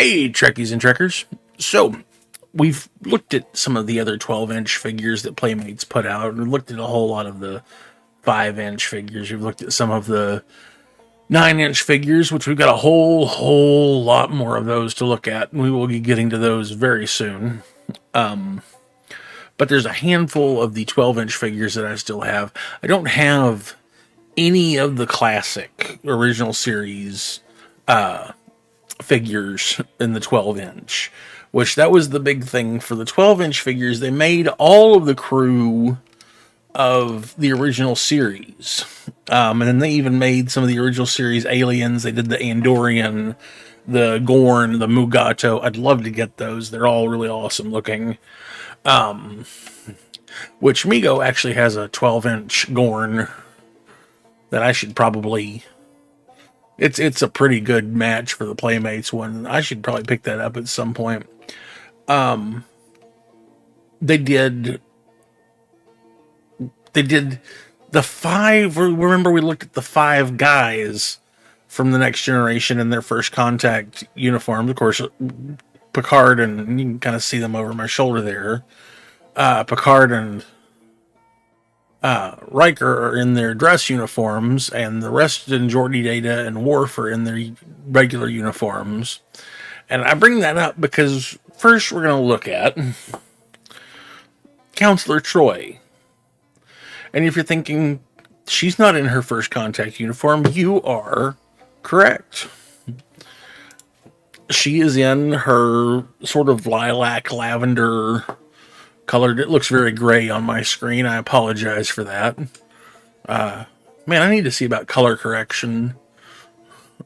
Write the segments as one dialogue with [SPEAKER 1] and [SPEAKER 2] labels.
[SPEAKER 1] Hey, Trekkies and Trekkers. So, we've looked at some of the other 12-inch figures that Playmates put out. We've looked at a whole lot of the 5-inch figures. We've looked at some of the 9-inch figures, which we've got a whole lot more of those to look at. We will be getting to those very soon. But there's a handful of the 12-inch figures that I still have. I don't have any of the classic original series figures in the 12-inch, which that was the big thing for the 12-inch figures. They made all of the crew of the original series. And then they even made some of the original series aliens. They did the Andorian, the Gorn, the Mugato. I'd love to get those. They're all really awesome looking. Which Migo actually has a 12-inch Gorn that I should probably... It's a pretty good match for the Playmates one. I should probably pick that up at some point. They did the five. Remember, we looked at the five guys from the Next Generation in their first contact uniforms. Of course, Picard, and you can kind of see them over my shoulder there. Picard and Riker are in their dress uniforms, and the rest in Geordi Data and Worf are in their regular uniforms. And I bring that up because first we're going to look at Counselor Troy. And if you're thinking she's not in her first contact uniform, you are correct. She is in her sort of lilac lavender colored. It looks very gray on my screen. I apologize for that. Man, I need to see about color correction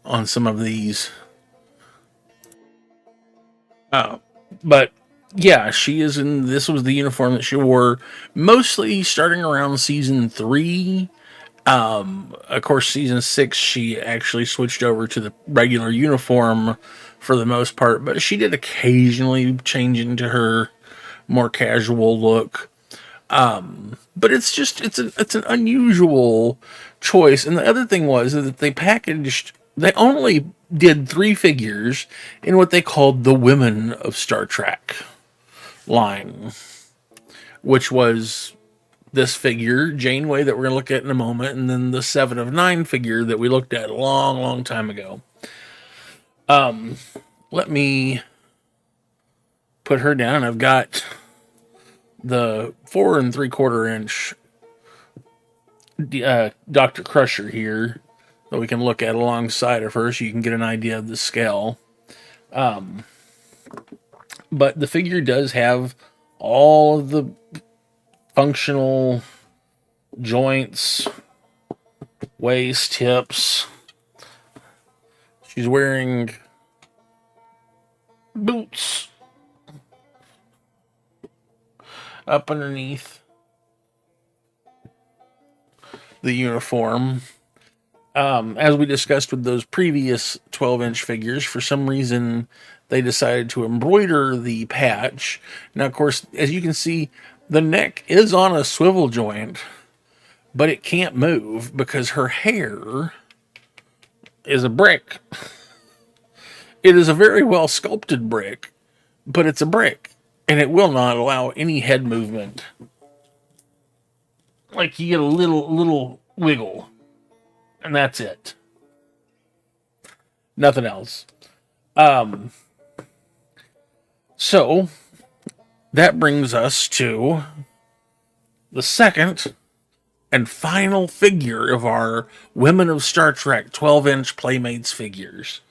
[SPEAKER 1] on some of these. But yeah, she is in. This was the uniform that she wore mostly starting around season 3. Of course, season 6, she actually switched over to the regular uniform for the most part, but she did occasionally change into her more casual look. But it's an unusual choice. And the other thing was that they only did 3 figures in what they called the Women of Star Trek line, which was this figure, Janeway, that we're going to look at in a moment, and then the 7 of 9 figure that we looked at a long time ago. Let me put her down. I've got the 4 3/4 inch Dr. Crusher here that we can look at alongside of her so you can get an idea of the scale. But the figure does have all of the functional joints, waist, hips. She's wearing boots up underneath the uniform. As we discussed with those previous 12-inch figures, for some reason they decided to embroider the patch. Now, of course, as you can see, the neck is on a swivel joint, but it can't move because her hair is a brick. It is a very well sculpted brick, but it's a brick, and it will not allow any head movement. Like, you get a little wiggle, and that's it. Nothing else. So that brings us to the second and final figure of our Women of Star Trek 12-inch Playmates figures.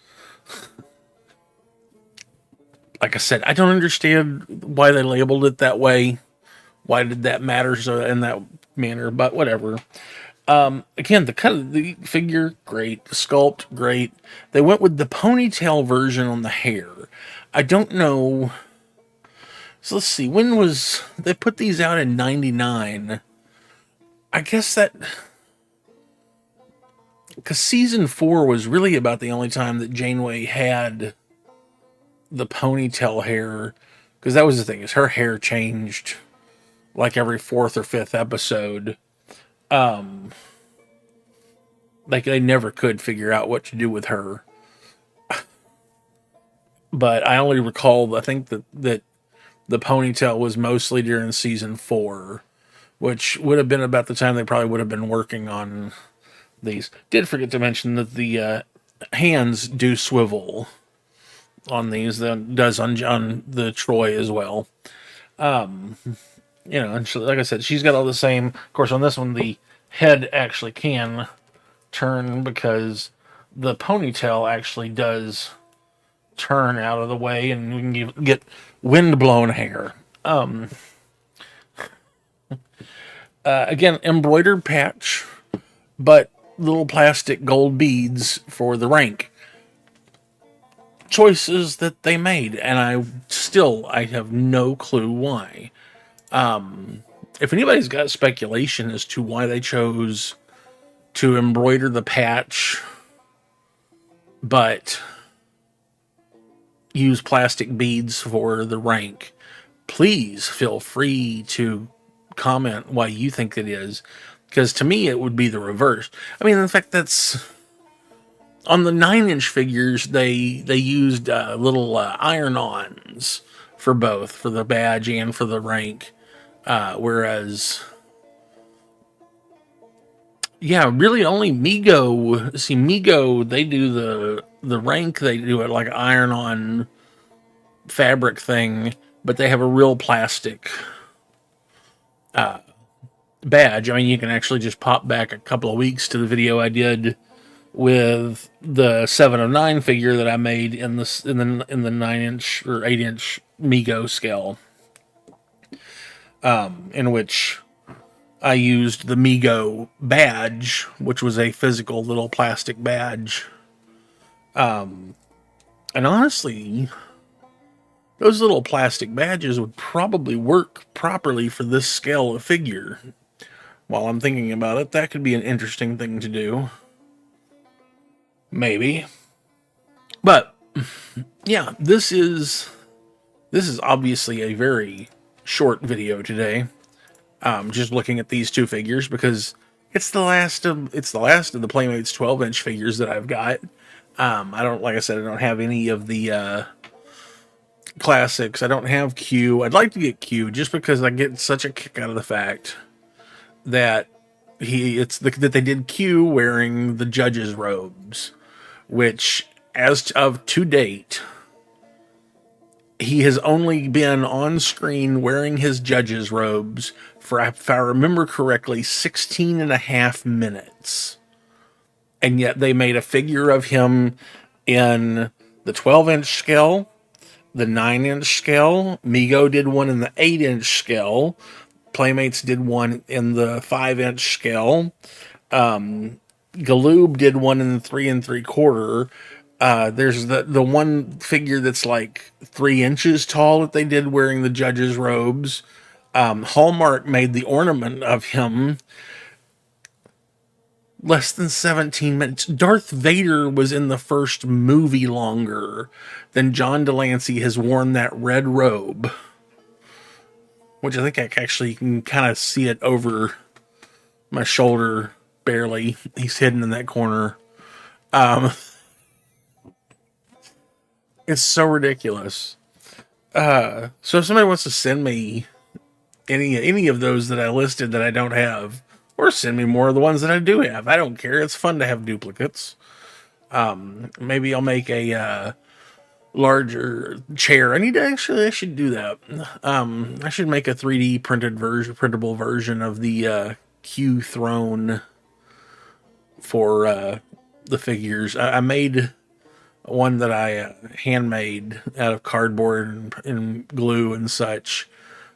[SPEAKER 1] Like I said, I don't understand why they labeled it that way. Why did that matter in that manner? But whatever. Again, the cut of the figure, great. The sculpt, great. They went with the ponytail version on the hair. I don't know. So let's see. When was... They put these out in 99. I guess that... Because season 4 was really about the only time that Janeway had the ponytail hair. Because that was the thing, is her hair changed like every 4th or 5th episode. Like, they never could figure out what to do with her. but I only recall, I think that the ponytail was mostly during season 4, which would have been about the time they probably would have been working on these. Did forget to mention that the hands do swivel on these, that does on the Troy as well. And she, like I said, she's got all the same. Of course, on this one, the head actually can turn because the ponytail actually does turn out of the way, and we can get wind blown hair. Again, embroidered patch, but little plastic gold beads for the rank. Choices that they made, and I have no clue why. If anybody's got speculation as to why they chose to embroider the patch but use plastic beads for the rank, please feel free to comment why you think it is. Because to me, it would be the reverse. I mean, in fact, that's on the 9-inch figures. They used little iron-ons for both, for the badge and for the rank. Whereas, yeah, really only Mego. See, Mego, they do the rank. They do it like iron-on fabric thing, but they have a real plastic badge. I mean, you can actually just pop back a couple of weeks to the video I did with the 7 of 9 figure that I made in the 9-inch or 8-inch Mego scale, in which I used the Mego badge, which was a physical little plastic badge. And honestly, those little plastic badges would probably work properly for this scale of figure. While I'm thinking about it, that could be an interesting thing to do. Maybe. But yeah, this is obviously a very short video today. Just looking at these two figures because it's the last of the Playmates 12-inch figures that I've got. I don't, like I said, I don't have any of the classics. I don't have Q. I'd like to get Q just because I get such a kick out of the fact that that they did Q wearing the judge's robes, which as of to date, he has only been on screen wearing his judge's robes for, if I remember correctly, 16 and a half minutes. And yet they made a figure of him in the 12-inch scale, the 9-inch scale. Mego did one in the 8-inch scale. Playmates did one in the 5-inch scale. Galoob did one in the 3 3/4. There's the one figure that's like 3 inches tall that they did wearing the judge's robes. Hallmark made the ornament of him less than 17 minutes. Darth Vader was in the first movie longer than John Delancey has worn that red robe, which I think I actually can kind of see it over my shoulder barely. He's hidden in that corner. It's so ridiculous. So if somebody wants to send me any of those that I listed that I don't have, or send me more of the ones that I do have, I don't care. It's fun to have duplicates. Maybe I'll make a larger chair. I should do that. I should make a 3D printable version of the Q throne for the figures. I made one that I handmade out of cardboard and glue and such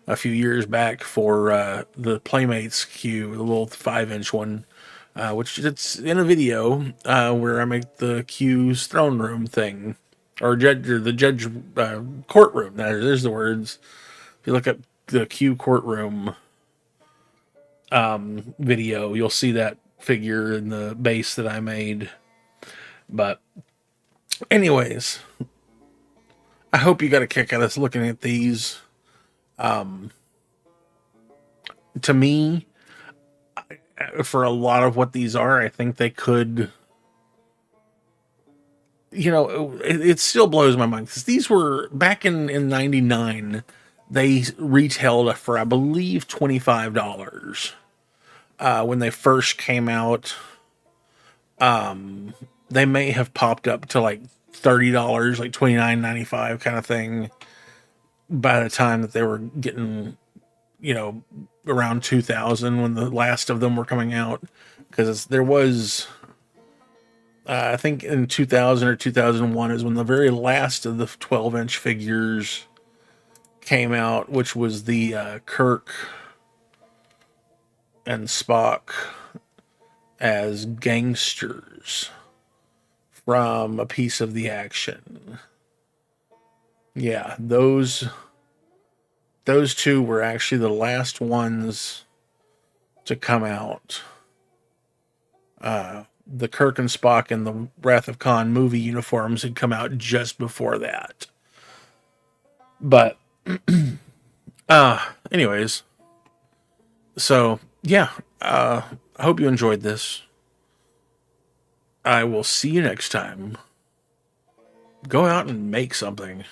[SPEAKER 1] a few years back for the Playmates Q, the little 5-inch one, which it's in a video where I make the Q's throne room thing, or the judge courtroom. There's the words. If you look up the Q courtroom video, you'll see that figure in the base that I made. But anyways, I hope you got a kick out of us looking at these. To me, for a lot of what these are, I think they could it still blows my mind because these were back in '99. They retailed for, I believe, $25 when they first came out. They may have popped up to like $30, like 29.95 kind of thing by the time that they were getting, you know, around 2000 when the last of them were coming out. Because there was, I think in 2000 or 2001 is when the very last of the 12-inch figures came out, which was the Kirk and Spock as gangsters from A Piece of the Action. Yeah, those two were actually the last ones to come out. The Kirk and Spock and the Wrath of Khan movie uniforms had come out just before that. But anyways, so yeah, I hope you enjoyed this. I will see you next time. Go out and make something.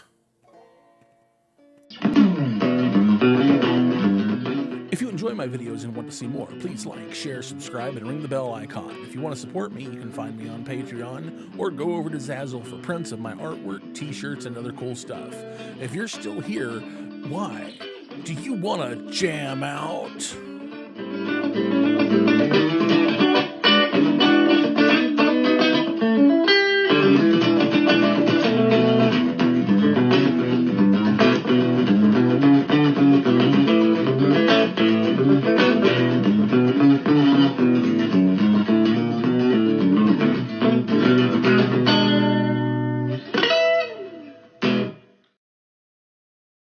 [SPEAKER 1] If you enjoy my videos and want to see more, please like, share, subscribe, and ring the bell icon. If you want to support me, you can find me on Patreon or go over to Zazzle for prints of my artwork, t-shirts, and other cool stuff. If you're still here, why? Do you want to jam out?